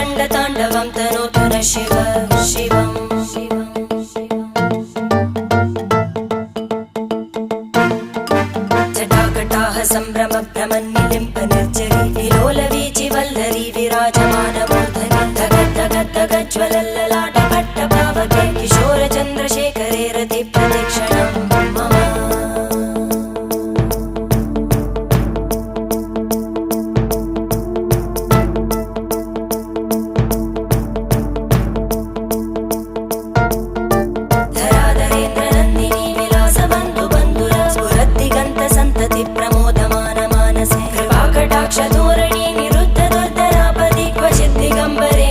रङ्गताण्डवं तनोतु न शिव शिवम् जटाकटाः सम्भ्रमभ्रमन्निलिम्प निर्जरी विलोलवीचि वल्लरी विराजमानमूर्धनि धगज्ज्वलल्ललाटपट्टपावके किशोरचन्द्रशेखरे रतिप्रतिक्षणं मम धराधरेन्द्रनन्दिनी विलासबन्धुबन्धुर स्फुरद्दिगन्तसन्तति प्रमोदमान मानसे कृपाकटाक्षधोरणी निरुद्धदुर्धरापदि क्वचिद् दिगम्बरे